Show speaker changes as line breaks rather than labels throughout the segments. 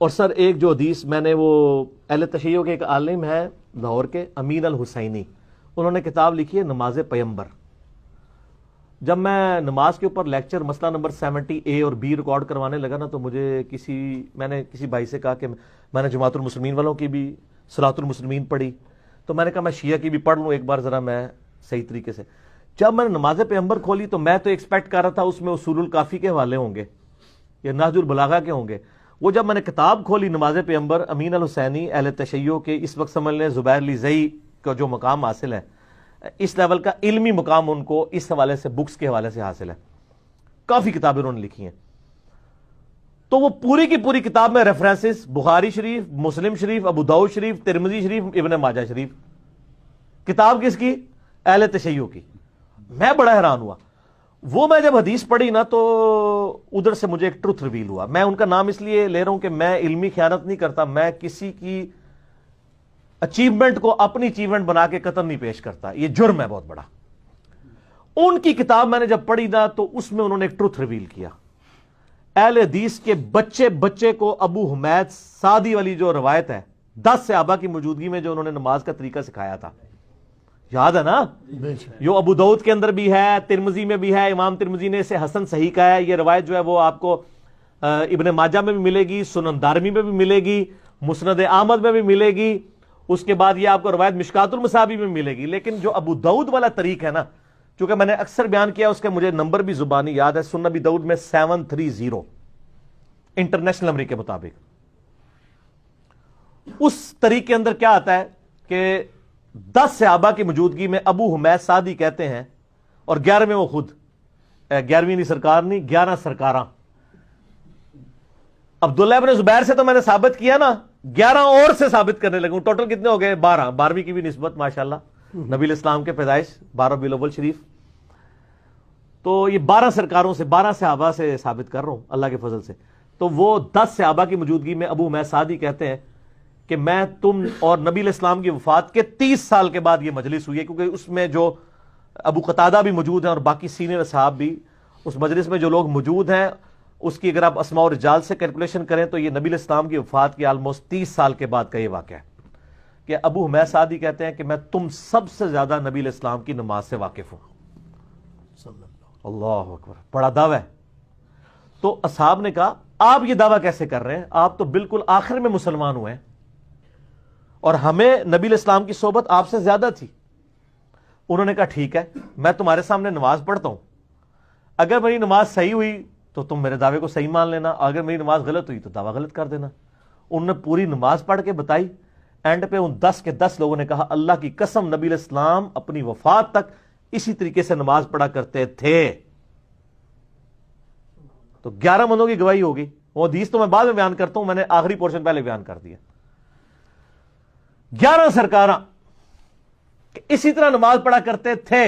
اور سر ایک جو حدیث میں نے وہ اہل تشیع کے ایک عالم ہے لاہور کے امین الحسینی، انہوں نے کتاب لکھی ہے نماز پیمبر. جب میں نماز کے اوپر لیکچر مسئلہ نمبر 70A اور B ریکارڈ کروانے لگا نا، تو میں نے کسی بھائی سے کہا کہ میں نے جماعت المسلمین والوں کی بھی صلاۃ المسلمین پڑھی، تو میں نے کہا میں شیعہ کی بھی پڑھ لوں ایک بار ذرا میں صحیح طریقے سے. جب میں نے نماز پیمبر کھولی تو میں تو ایکسپیکٹ کر رہا تھا اس میں اصول الکافی کے حوالے ہوں گے یا نہج البلاغہ کے ہوں گے. وہ جب میں نے کتاب کھولی نماز پیمبر امین الحسینی اہل تشیع کے، اس وقت سمجھ لیں زبیر لیزئی کا جو مقام حاصل ہے، اس لیول کا علمی مقام ان کو اس حوالے سے بکس کے حوالے سے حاصل ہے. کافی کتابیں انہوں نے لکھی ہیں. تو وہ پوری کی پوری کتاب میں ریفرنسز بخاری شریف، مسلم شریف، ابو داؤد شریف، ترمذی شریف، ابن ماجہ شریف. کتاب کس کی؟ اہل تشیع کی. میں بڑا حیران ہوا. وہ میں جب حدیث پڑھی نا تو ادھر سے مجھے ایک ٹروتھ ریویل ہوا. میں ان کا نام اس لیے لے رہا ہوں کہ میں علمی خیانت نہیں کرتا، میں کسی کی اچیومنٹ کو اپنی اچیومنٹ بنا کے قتل نہیں پیش کرتا، یہ جرم ہے بہت بڑا. ان کی کتاب میں نے جب پڑھی نا تو اس میں انہوں نے ایک ٹروتھ ریویل کیا. اہل حدیث کے بچے کو ابو حمید سعدی والی جو روایت ہے 10 صحابہ کی موجودگی میں جو انہوں نے نماز کا طریقہ سکھایا تھا، یاد ہے نا؟ جو ابو داؤد کے اندر بھی ہے، ترمذی میں بھی ہے، امام ترمذی نے اسے حسن صحیح کہا ہے. یہ روایت جو ہے وہ آپ کو ابن ماجہ میں بھی ملے گی، سنن دارمی میں بھی ملے گی، مسند احمد میں بھی ملے گی. اس کے بعد یہ آپ کو روایت مشکات المصابیح میں ملے گی. لیکن جو ابو داؤد والا طریق ہے نا، چونکہ میں نے اکثر بیان کیا، اس کے مجھے نمبر بھی زبانی یاد ہے. سنن ابی داؤد میں 730 انٹرنیشنل نمبر کے مطابق. اس طریق کے اندر کیا آتا ہے کہ 10 صحابہ کی موجودگی میں ابو حمید سعدی کہتے ہیں، اور 11ویں وہ خود 11ویں نہیں سرکار نہیں، 11 سرکاراں. عبداللہ ابن زبیر سے تو میں نے ثابت کیا نا، 11 اور سے ثابت کرنے لگوں. ٹوٹل کتنے ہو گئے؟ 12ویں کی بھی نسبت ماشاءاللہ نبی الاسلام کے پیدائش 12 ربیع الاول شریف. تو یہ 12 سرکاروں سے، 12 صحابہ سے ثابت کر رہا ہوں اللہ کے فضل سے. تو وہ 10 صحابہ کی موجودگی میں ابو حمید سعدی کہتے ہیں کہ میں تم اور نبی الاسلام کی وفات کے 30 سال کے بعد یہ مجلس ہوئی ہے، کیونکہ اس میں جو ابو قتادہ بھی موجود ہیں اور باقی سینئر اصحاب بھی اس مجلس میں جو لوگ موجود ہیں، اس کی اگر آپ اسماء و رجال سے کیلکولیشن کریں تو یہ نبی الاسلام کی وفات کے آلموسٹ 30 سال کے بعد کا یہ واقعہ ہے کہ ابو حمید سعدی کہتے ہیں کہ میں تم سب سے زیادہ نبی الاسلام کی نماز سے واقف ہوں. اللہ اکبر، بڑا دعویٰ ہے. تو اصحاب نے کہا آپ یہ دعویٰ کیسے کر رہے ہیں؟ آپ تو بالکل آخر میں مسلمان ہوئے ہیں اور ہمیں نبی الاسلام کی صحبت آپ سے زیادہ تھی. انہوں نے کہا ٹھیک ہے، میں تمہارے سامنے نماز پڑھتا ہوں، اگر میری نماز صحیح ہوئی تو تم میرے دعوے کو صحیح مان لینا، اگر میری نماز غلط ہوئی تو دعویٰ غلط کر دینا. انہوں نے پوری نماز پڑھ کے بتائی. اینڈ پہ ان 10 کے 10 لوگوں نے کہا اللہ کی قسم نبی الاسلام اپنی وفات تک اسی طریقے سے نماز پڑھا کرتے تھے. تو 11 بندوں کی گواہی ہوگی. وہ حدیث تو میں بعد میں بیان کرتا ہوں، میں نے آخری پورشن پہلے بیان کر دیا. 11 سرکاراں اسی طرح نماز پڑھا کرتے تھے.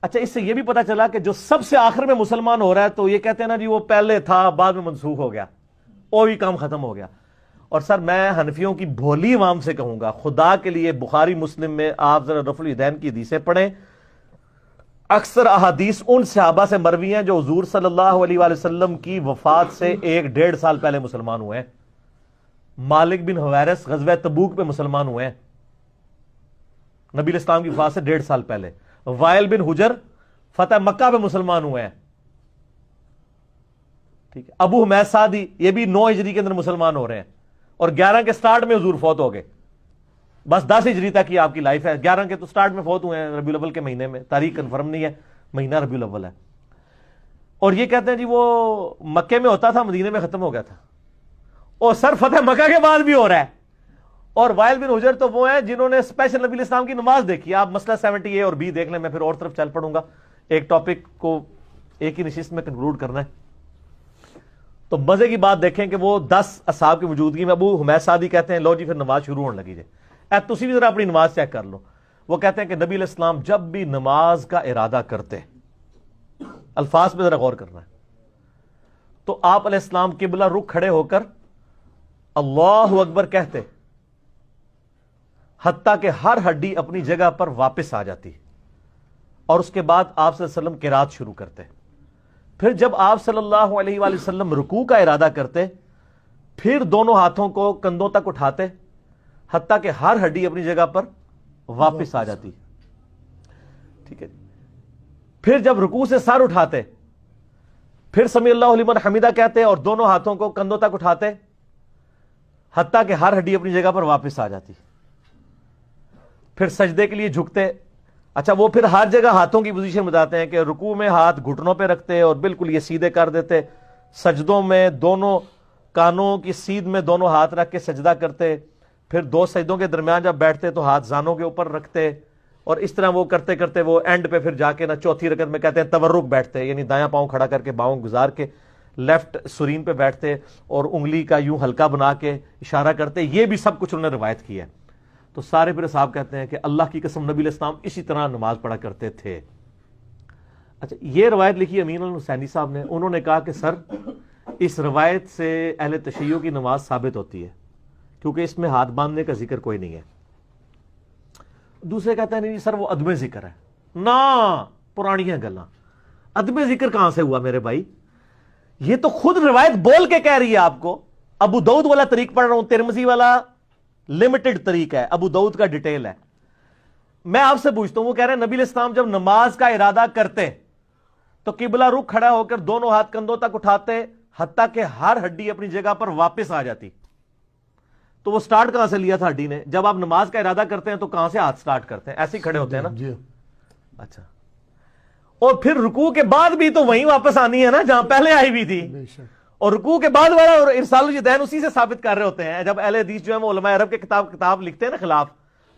اچھا، اس سے یہ بھی پتا چلا کہ جو سب سے آخر میں مسلمان ہو رہا ہے تو یہ کہتے ہیں نا جی وہ پہلے تھا بعد میں منسوخ ہو گیا، وہی کام ختم ہو گیا. اور سر میں حنفیوں کی بھولی عوام سے کہوں گا، خدا کے لیے بخاری مسلم میں آپ ذرا رفع الیدین کی حدیثیں پڑھیں. اکثر احادیث ان صحابہ سے مروی ہیں جو حضور صلی اللہ علیہ وآلہ وسلم کی وفات سے 1-1.5 سال پہلے مسلمان ہوئے ہیں. مالک بن حویرث غزوہ تبوک پہ مسلمان ہوئے ہیں نبی الاسلام کی وفات سے 1.5 سال پہلے. وائل بن حجر فتح مکہ پہ مسلمان ہوئے ہیں. ٹھیک ہے. ابو حمید سعدی یہ بھی 9 ہجری کے اندر مسلمان ہو رہے ہیں اور 11 کے سٹارٹ میں حضور فوت ہو گئے. بس 10 ہجری تک کی آپ کی لائف ہے. 11 کے تو سٹارٹ میں فوت ہوئے ہیں ربیع الاول کے مہینے میں، تاریخ کنفرم نہیں ہے، مہینہ ربیع الاول ہے. اور یہ کہتے ہیں جی وہ مکے میں ہوتا تھا مدینے میں ختم ہو گیا تھا. اور سر فتح مکہ کے بعد بھی ہو رہا ہے. اور وائل بن حجر تو وہ ہیں جنہوں نے اسپیشل نبی الاسلام کی نماز دیکھی. آپ مسئلہ 70A اور B دیکھ لیں، میں پھر اور طرف چل پڑوں گا. ایک ٹاپک کو ایک ہی نشست میں کنکلوڈ کرنا ہے. تو مزے کی بات دیکھیں کہ وہ 10 اصحاب کی موجودگی میں ابو حمید سعدی کہتے ہیں لو جی پھر نماز شروع ہونے لگی. تسی بھی ذرا اپنی نماز چیک کر لو. وہ کہتے ہیں کہ نبی علیہ السلام جب بھی نماز کا ارادہ کرتے، الفاظ پہ ذرا غور کرنا ہے، تو آپ علیہ السلام قبلہ رخ کھڑے ہو کر اللہ اکبر کہتے، حتیٰ کہ ہر ہڈی اپنی جگہ پر واپس آ جاتی، اور اس کے بعد آپ صلی اللہ علیہ وسلم قرات شروع کرتے. پھر جب آپ صلی اللہ علیہ وآلہ وسلم رکوع کا ارادہ کرتے پھر دونوں ہاتھوں کو کندھوں تک اٹھاتے حتیٰ کہ ہر ہڈی اپنی جگہ پر واپس آ جاتی. ٹھیک ہے. پھر جب رکوع سے سر اٹھاتے پھر سمیع اللہ لمن حمیدہ کہتے اور دونوں ہاتھوں کو کندھوں تک اٹھاتے حتیٰ کہ ہر ہڈی اپنی جگہ پر واپس آ جاتی. پھر سجدے کے لیے جھکتے. اچھا وہ پھر ہر جگہ ہاتھوں کی پوزیشن بتاتے ہیں کہ رکوع میں ہاتھ گھٹنوں پہ رکھتے اور بالکل یہ سیدھے کر دیتے. سجدوں میں دونوں کانوں کی سیدھ میں دونوں ہاتھ رکھ کے سجدہ کرتے. پھر دو سجدوں کے درمیان جب بیٹھتے تو ہاتھ زانوں کے اوپر رکھتے اور اس طرح وہ کرتے کرتے وہ اینڈ پہ پھر جا کے نا چوتھی رکعت میں کہتے ہیں تورک بیٹھتے, یعنی دایاں پاؤں کھڑا کر کے باؤں گزار کے لیفٹ سرین پہ بیٹھتے اور انگلی کا یوں ہلکا بنا کے اشارہ کرتے. یہ بھی سب کچھ انہوں نے روایت کیا ہے. تو سارے پھر صاحب کہتے ہیں کہ اللہ کی قسم نبی علیہ السلام اسی طرح نماز پڑھا کرتے تھے. اچھا یہ روایت لکھی امین الحسینی صاحب نے. انہوں نے کہا کہ سر اس روایت سے اہل تشیع کی نماز ثابت ہوتی ہے کیونکہ اس میں ہاتھ باندھنے کا ذکر کوئی نہیں ہے. دوسرے کہتے ہیں نہیں سر وہ عدم ذکر ہے. نا پرانی ہیں گلاں, عدم ذکر کہاں سے ہوا میرے بھائی؟ یہ تو خود روایت بول کے کہہ رہی ہے آپ کو. ابو داؤد والا طریق پڑھ رہا ہوں, ترمذی والا لمیٹڈ طریق ہے, ابو داؤد کا ڈیٹیل ہے. میں آپ سے پوچھتا ہوں, وہ کہہ رہے ہیں نبی علیہ السلام جب نماز کا ارادہ کرتے تو قبلہ رخ کھڑا ہو کر دونوں ہاتھ کندھوں تک اٹھاتے حتیٰ کہ ہر ہڈی اپنی جگہ پر واپس آ جاتی. تو وہ سٹارٹ کہاں سے لیا تھا ہڈی نے؟ جب آپ نماز کا ارادہ کرتے ہیں تو کہاں سے ہاتھ سٹارٹ کرتے ہیں؟ ایسے ہی کھڑے ہوتے ہیں نا. اچھا, اور پھر رکوع کے بعد بھی تو وہیں واپس آنی ہے نا جہاں پہلے آئی بھی تھی. اور رکوع کے بعد والا اور ارسال الیدین اسی سے ثابت کر رہے ہوتے ہیں. جب اہل حدیث جو ہے وہ علماء عرب کے کتاب لکھتے ہیں نا خلاف,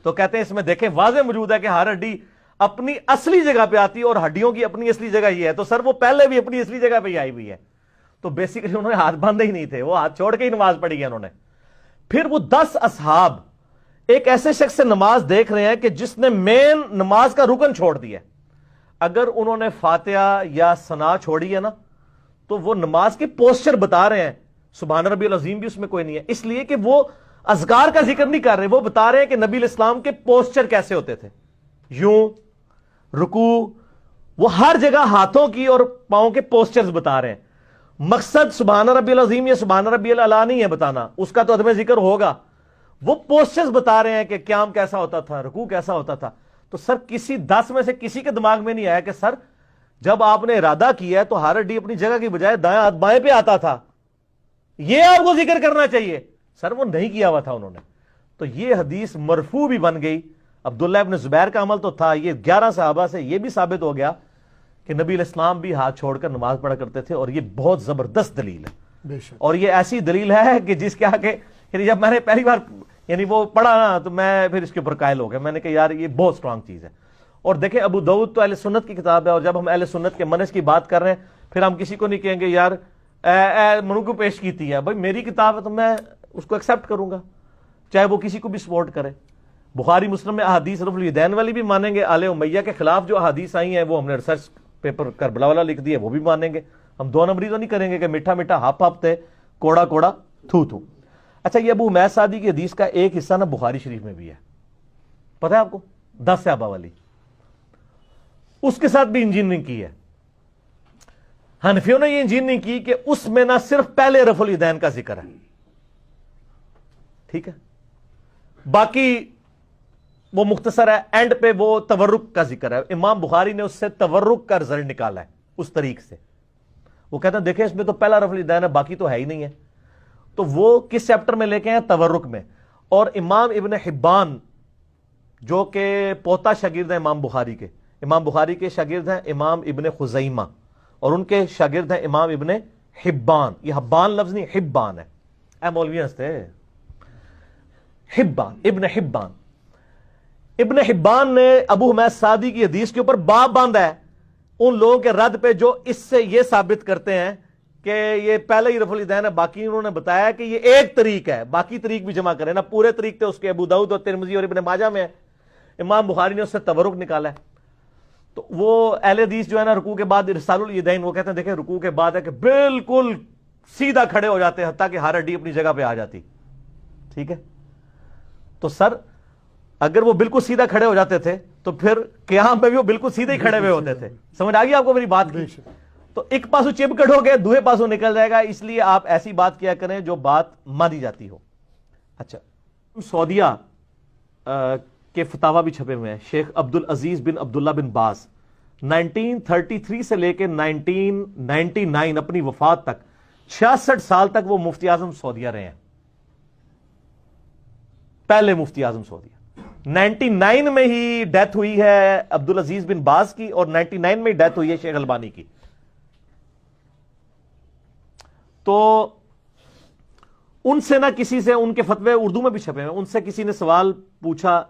تو کہتے ہیں اس میں دیکھیں واضح موجود ہے کہ ہر ہڈی اپنی اصلی جگہ پہ آتی ہے اور ہڈیوں کی اپنی اصلی جگہ یہ ہے. تو سر وہ پہلے بھی اپنی اصلی جگہ پہ ہی آئی ہوئی ہے. تو بیسیکلی انہوں نے ہاتھ باندھے ہی نہیں تھے, وہ ہاتھ چھوڑ کے ہی نماز پڑھی ہے انہوں نے. پھر وہ 10 اصحاب ایک ایسے شخص سے نماز دیکھ رہے ہیں کہ جس نے مین نماز کا رکن چھوڑ دیا. اگر انہوں نے فاتحہ یا ثنا چھوڑی ہے نا تو وہ نماز کے پوسچر بتا رہے ہیں. سبحان ربی العظیم بھی اس میں کوئی نہیں ہے, اس لیے کہ وہ اذکار کا ذکر نہیں کر رہے, وہ بتا رہے ہیں کہ نبی علیہ السلام کے پوسچر کیسے ہوتے تھے. یوں رکوع, وہ ہر جگہ ہاتھوں کی اور پاؤں کے پوسچرز بتا رہے ہیں. مقصد سبحان ربی العظیم یا سبحان ربی الاعلی نہیں ہے بتانا, اس کا تو عدم ذکر ہوگا. وہ پوسچرز بتا رہے ہیں کہ قیام کیسا ہوتا تھا, رکوع کیسا ہوتا تھا. تو سر کسی 10 میں سے کسی کے دماغ میں نہیں آیا کہ سر جب آپ نے ارادہ کیا ہے تو ہر ہڈی اپنی جگہ کی بجائے دائیں ہاتھ بائیں پہ آتا تھا, یہ آپ کو ذکر کرنا چاہیے. سر وہ نہیں کیا ہوا تھا انہوں نے. تو یہ حدیث مرفوع بھی بن گئی. عبداللہ ابن زبیر کا عمل تو تھا, یہ 11 صحابہ سے یہ بھی ثابت ہو گیا کہ نبی علیہ السلام بھی ہاتھ چھوڑ کر نماز پڑھا کرتے تھے. اور یہ بہت زبردست دلیل ہے, اور یہ ایسی دلیل ہے کہ جس کے آگے جب میں نے پہلی بار وہ پڑھا نا تو میں پھر اس کے اوپر قائل ہو گیا. میں نے کہا یار یہ بہت سٹرانگ چیز ہے. اور دیکھیں ابو داؤد تو اہل سنت کی کتاب ہے, اور جب ہم اہل سنت کے منہج کی بات کر رہے ہیں پھر ہم کسی کو نہیں کہیں گے یار منو کو پیش کیتی ہے. بھائی میری کتاب ہے تو میں اس کو ایکسیپٹ کروں گا, چاہے وہ کسی کو بھی سپورٹ کرے. بخاری مسلم میں احادیث رفع الیدین والی بھی مانیں گے, آل امیہ کے خلاف جو احادیث آئی ہیں وہ ہم نے ریسرچ پیپر کربلا والا لکھ دیا, وہ بھی مانیں گے. ہم 2 نمبری تو نہیں کریں گے کہ میٹھا میٹھا ہپ ہپ تھے, کوڑا کوڑا تھو تھو. اچھا یہ ابو حمید سعدی کی حدیث کا ایک حصہ نا بخاری شریف میں بھی ہے, پتہ ہے آپ کو, 10 صحابہ والی, اس کے ساتھ بھی انجینئرنگ کی ہے. حنفیوں نے یہ انجینئرنگ کی کہ اس میں نہ صرف پہلے رفع الیدین کا ذکر ہے, ٹھیک ہے, باقی وہ مختصر ہے, اینڈ پہ وہ تورک کا ذکر ہے. امام بخاری نے اس سے تورک کا رزلٹ نکالا ہے اس طریق سے. وہ کہتے ہیں دیکھیں اس میں تو پہلا رفع الیدین ہے, باقی تو ہے ہی نہیں ہے. تو وہ کس چیپٹر میں لے کے ہیں؟ تورک میں. اور امام ابن حبان جو کہ پوتا شاگرد ہیں امام بخاری کے, امام بخاری کے شاگرد ہیں امام ابن خزیمہ, اور ان کے شاگرد ہیں امام ابن حبان. یہ حبان لفظ نہیں, حبان ہے. اے مولوی ہنستے, حبان, ابن حبان. ابن حبان نے ابو حمید سعدی کی حدیث کے اوپر باب باندھا ہے ان لوگوں کے رد پہ جو اس سے یہ ثابت کرتے ہیں کہ یہ پہلے ہی رفع الیدین ہے. باقی انہوں نے بتایا کہ یہ ایک طریق ہے, باقی طریق بھی جمع کریں نا. پورے طریق تھے اس کے ابو داؤد اور ترمذی اور ابن ماجہ میں ہے. امام بخاری نے اس سے تورک نکالا ہے. تو وہ اہل حدیث جو ہے نا رکوع کے بعد ارسال الیدین, وہ کہتے ہیں دیکھیں رکوع کے بعد ہے کہ بالکل سیدھا کھڑے ہو جاتے حتیٰ کہ ہر ہڈی اپنی جگہ پہ آ جاتی. ٹھیک ہے, تو سر اگر وہ بالکل سیدھا کھڑے ہو جاتے تھے تو پھر قیام پہ بھی وہ بالکل سیدھے ہی کھڑے ہوئے ہوتے تھے. سمجھ آ گئی آپ کو میری بات کی؟ تو ایک پاسو چپ کٹو گے دوسرے پاسو نکل جائے گا، اس لیے آپ ایسی بات کیا کریں جو بات مانی جاتی ہو۔ اچھا، سعودیہ کے فتاوا بھی چھپے ہوئے ہیں، شیخ عبدالعزیز بن عبداللہ بن باز 1933 سے لے کے 1999 اپنی وفات تک 66 سال تک وہ مفتی اعظم سعودیہ رہے ہیں، پہلے مفتی اعظم سعودیہ۔ 99 میں ہی ڈیتھ ہوئی ہے عبدالعزیز بن باز کی، اور 99 میں ہی ڈیتھ ہوئی ہے شیخ البانی کی۔ تو ان سے نہ کسی سے، ان کے فتوے اردو میں بھی چھپے ہیں، ان سے کسی نے سوال پوچھا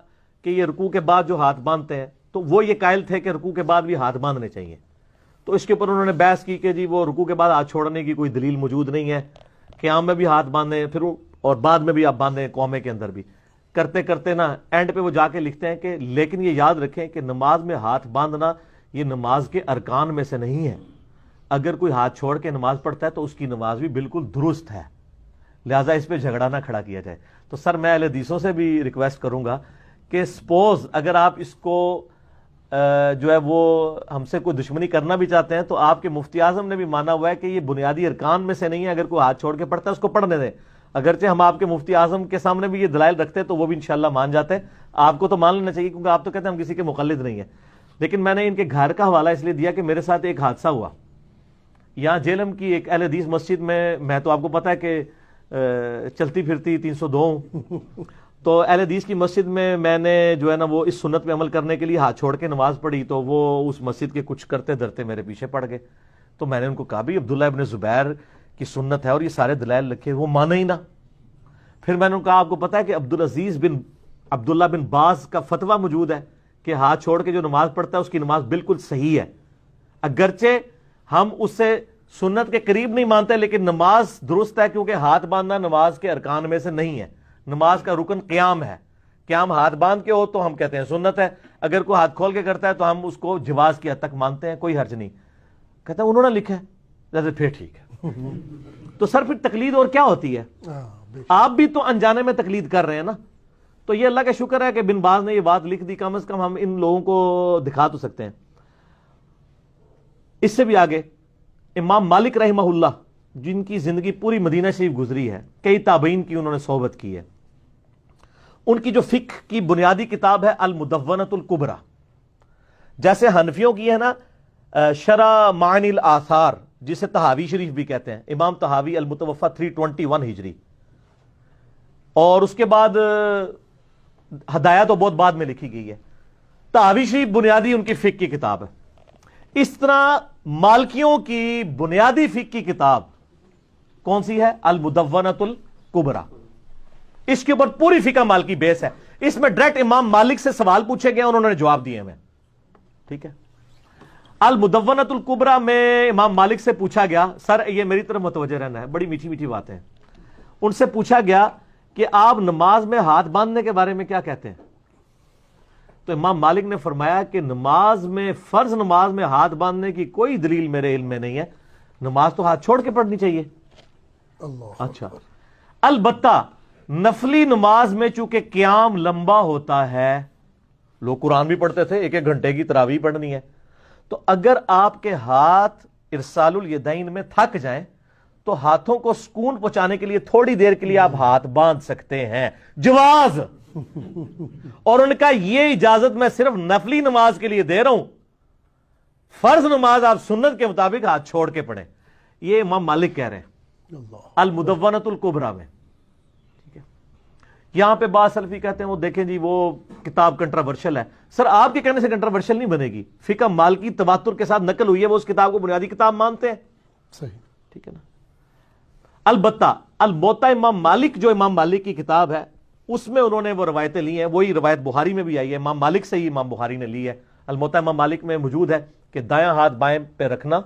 کہ یہ رکوع کے بعد جو ہاتھ باندھتے ہیں، تو وہ یہ قائل تھے کہ رکوع کے بعد بھی ہاتھ باندھنے چاہیے۔ تو اس کے اوپر انہوں نے بحث کی کہ جی وہ رکوع کے بعد ہاتھ چھوڑنے کی کوئی دلیل موجود نہیں ہے، قیام میں بھی ہاتھ باندھیں پھر اور بعد میں بھی آپ باندھیں، قومے کے اندر بھی کرتے کرتے نا اینڈ پہ وہ جا کے لکھتے ہیں کہ لیکن یہ یاد رکھیں کہ نماز میں ہاتھ باندھنا یہ نماز کے ارکان میں سے نہیں ہے، اگر کوئی ہاتھ چھوڑ کے نماز پڑھتا ہے تو اس کی نماز بھی بالکل درست ہے، لہٰذا اس پہ جھگڑا نہ کھڑا کیا جائے۔ تو سر میں اہل حدیثوں سے بھی ریکویسٹ کروں گا کہ سپوز اگر آپ اس کو جو ہے وہ ہم سے کوئی دشمنی کرنا بھی چاہتے ہیں تو آپ کے مفتی اعظم نے بھی مانا ہوا ہے کہ یہ بنیادی ارکان میں سے نہیں ہے، اگر کوئی ہاتھ چھوڑ کے پڑھتا ہے اس کو پڑھنے دیں۔ اگرچہ ہم آپ کے مفتی اعظم کے سامنے بھی یہ دلائل رکھتے تو وہ بھی انشاءاللہ مان جاتے ہیں، آپ کو تو مان لینا چاہیے کیونکہ آپ تو کہتے ہیں ہم کسی کے مقلد نہیں ہیں۔ لیکن میں نے ان کے گھر کا حوالہ اس لیے دیا کہ میرے ساتھ ایک حادثہ ہوا یہاں جیلم کی ایک اہل حدیث مسجد میں تو آپ کو پتا ہے کہ چلتی پھرتی 302 ہوں، تو اہل حدیث کی مسجد میں نے جو ہے نا وہ اس سنت پہ عمل کرنے کے لیے ہاتھ چھوڑ کے نماز پڑھی، تو وہ اس مسجد کے کچھ کرتے دھرتے میرے پیچھے پڑ گئے۔ تو میں نے ان کو کہا بھی عبداللہ ابن زبیر کی سنت ہے اور یہ سارے دلائل رکھے، وہ مانا ہی نہ۔ پھر میں نے کہا آپ کو پتا ہے کہ عبدالعزیز بن عبداللہ بن باز کا فتویٰ موجود ہے کہ ہاتھ چھوڑ کے جو نماز پڑھتا ہے اس کی نماز بالکل صحیح ہے، اگرچہ ہم اس سے سنت کے قریب نہیں مانتے لیکن نماز درست ہے، کیونکہ ہاتھ باندھنا نماز کے ارکان میں سے نہیں ہے، نماز کا رکن قیام ہے، قیام ہاتھ باندھ کے ہو تو ہم کہتے ہیں سنت ہے، اگر کوئی ہاتھ کھول کے کرتا ہے تو ہم اس کو جواز کی حد تک مانتے ہیں، کوئی حرج نہیں۔ کہتا ہے انہوں نے لکھا ہے، جیسے پھر ٹھیک ہے۔ تو سر پھر تقلید اور کیا ہوتی ہے؟ آپ بھی تو انجانے میں تقلید کر رہے ہیں نا۔ تو یہ اللہ کا شکر ہے کہ بن باز نے یہ بات لکھ دی، کم از کم ہم ان لوگوں کو دکھا تو سکتے ہیں۔ اس سے بھی آگے امام مالک رحمہ اللہ جن کی زندگی پوری مدینہ شریف گزری ہے، کئی تابعین کی انہوں نے صحبت کی ہے، ان کی جو فقہ کی بنیادی کتاب ہے المدونۃ الکبریٰ، جیسے حنفیوں کی ہے نا شرح معانی الاثار جسے طحاوی شریف بھی کہتے ہیں، امام طحاوی المتوفی 321 ہجری، اور اس کے بعد ہدایہ تو بہت بعد میں لکھی گئی ہے، طحاوی شریف بنیادی ان کی فقہ کی کتاب ہے۔ اس طرح مالکیوں کی بنیادی فقہ کی کتاب کون سی ہے؟ المدونۃ الکبریٰ، اس کے اوپر پوری فقہ مالکی بیس ہے، اس میں ڈائریکٹ امام مالک سے سوال پوچھے گئے انہوں نے جواب دیے ہیں، ٹھیک ہے۔ المدونۃ الکبریٰ میں امام مالک سے پوچھا گیا، سر یہ میری طرف متوجہ رہنا ہے، بڑی میٹھی میٹھی باتیں ہیں، ان سے پوچھا گیا کہ آپ نماز میں ہاتھ باندھنے کے بارے میں کیا کہتے ہیں؟ تو امام مالک نے فرمایا کہ نماز میں، فرض نماز میں ہاتھ باندھنے کی کوئی دلیل میرے علم میں نہیں ہے، نماز تو ہاتھ چھوڑ کے پڑھنی چاہیے۔ اچھا، البتہ نفلی نماز میں چونکہ قیام لمبا ہوتا ہے، لوگ قرآن بھی پڑھتے تھے، ایک ایک گھنٹے کی تراویح پڑھنی ہے، تو اگر آپ کے ہاتھ ارسال الیدین میں تھک جائیں تو ہاتھوں کو سکون پہنچانے کے لیے تھوڑی دیر کے لیے آپ ہاتھ باندھ سکتے ہیں، جواز۔ اور ان کا یہ اجازت میں صرف نفلی نماز کے لیے دے رہا ہوں، فرض نماز آپ سنت کے مطابق ہاتھ چھوڑ کے پڑھیں، یہ امام مالک کہہ رہے ہیں المدونۃ الکبریٰ میں، ٹھیک ہے۔ یہاں پہ بعض سلفی کہتے ہیں وہ دیکھیں جی وہ کتاب کنٹراورشل ہے، سر آپ کے کہنے سے کنٹراورشل نہیں بنے گی، فقہ مالکی تواتر کے ساتھ نقل ہوئی ہے، وہ اس کتاب کو بنیادی کتاب مانتے ہیں،
صحیح،
ٹھیک ہے نا۔ البتہ الموطا امام مالک جو امام مالک کی کتاب ہے اس میں انہوں نے وہ روایتیں لی ہیں، وہی روایت بخاری میں بھی آئی ہے، امام مالک سے ہی امام بخاری نے لی ہے، الموطا امام مالک میں موجود ہے کہ دایاں ہاتھ بائیں پہ رکھنا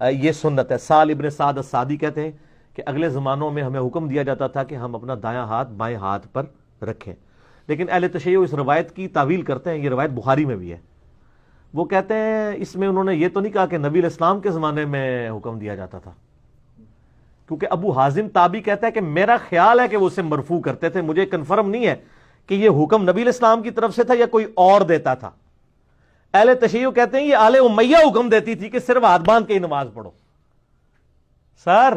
یہ سنت ہے۔ سال ابن سعد السعدی کہتے ہیں کہ اگلے زمانوں میں ہمیں حکم دیا جاتا تھا کہ ہم اپنا دایاں ہاتھ بائیں ہاتھ پر رکھیں، لیکن اہل تشیع اس روایت کی تعویل کرتے ہیں، یہ روایت بخاری میں بھی ہے، وہ کہتے ہیں اس میں انہوں نے یہ تو نہیں کہا کہ نبی علیہ السلام کے زمانے میں حکم دیا جاتا تھا، کیونکہ ابو حازم تابی کہتا ہے کہ میرا خیال ہے کہ وہ اسے مرفوع کرتے تھے، مجھے کنفرم نہیں ہے کہ یہ حکم نبی علیہ السلام کی طرف سے تھا یا کوئی اور دیتا تھا۔ اہل تشیع کہتے ہیں یہ آل امیہ حکم دیتی تھی کہ صرف ہاتھ باندھ کے ہی نماز پڑھو. سر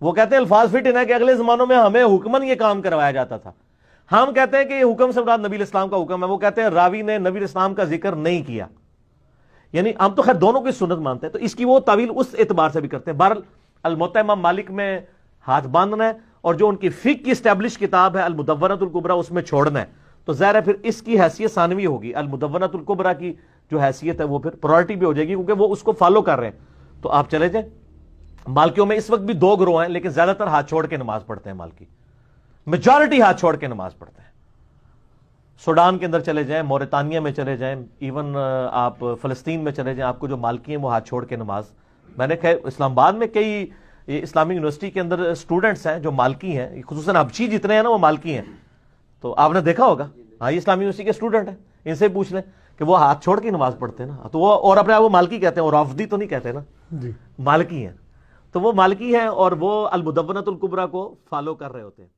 وہ کہتے ہیں الفاظ فٹ ان ہے کہ اگلے زمانوں میں ہمیں حکمن یہ کام کروایا جاتا تھا. ہم کہتے ہیں کہ یہ حکم سے مراد نبی علیہ السلام کا حکم ہے. وہ کہتے ہیں راوی نے نبی علیہ السلام کا ذکر نہیں کیا. یعنی ہم تو خیر دونوں کی سنت مانتے ہیں, تو اس کی وہ تعویل اس اعتبار سے بھی کرتے ہیں. بہرحال الموطا امام مالک میں ہاتھ باندھنا ہے, اور جو ان کی فقہ کی اسٹیبلش کتاب ہے المدونۃ الکبریٰ اس میں چھوڑنا ہے. تو ظاہر ہے پھر اس کی حیثیت ثانوی ہوگی. المدونۃ الکبریٰ کی جو حیثیت ہے وہ پھر پرائرٹی بھی ہو جائے گی, کیونکہ وہ اس کو فالو کر رہے ہیں. تو آپ چلے جائیں. مالکیوں میں اس وقت بھی 2 گروہ ہیں, لیکن زیادہ تر ہاتھ چھوڑ کے نماز پڑھتے ہیں. مالکی میجارٹی ہاتھ چھوڑ کے نماز پڑھتے ہیں. سوڈان کے اندر چلے جائیں, موریتانیہ میں چلے جائیں, ایون آپ فلسطین میں چلے جائیں, آپ کو جو مالکی ہیں وہ ہاتھ چھوڑ کے نماز. میں نے خیر اسلام آباد میں کئی اسلامک یونیورسٹی کے اندر اسٹوڈنٹس ہیں جو مالکی ہیں, خصوصاً حبشی جتنے ہیں نا وہ مالکی ہیں. تو آپ نے دیکھا ہوگا, ہاں یہ اسلامک یونیورسٹی کے اسٹوڈنٹ ہیں, ان سے پوچھ لیں کہ وہ ہاتھ چھوڑ کے نماز پڑھتے ہیں نا. تو وہ اور اپنے آپ وہ مالکی کہتے ہیں, اور رافضی تو نہیں کہتے نا, مالکی ہیں. تو وہ مالکی ہیں اور وہ المدونۃ الکبریٰ کو فالو کر رہے ہوتے ہیں.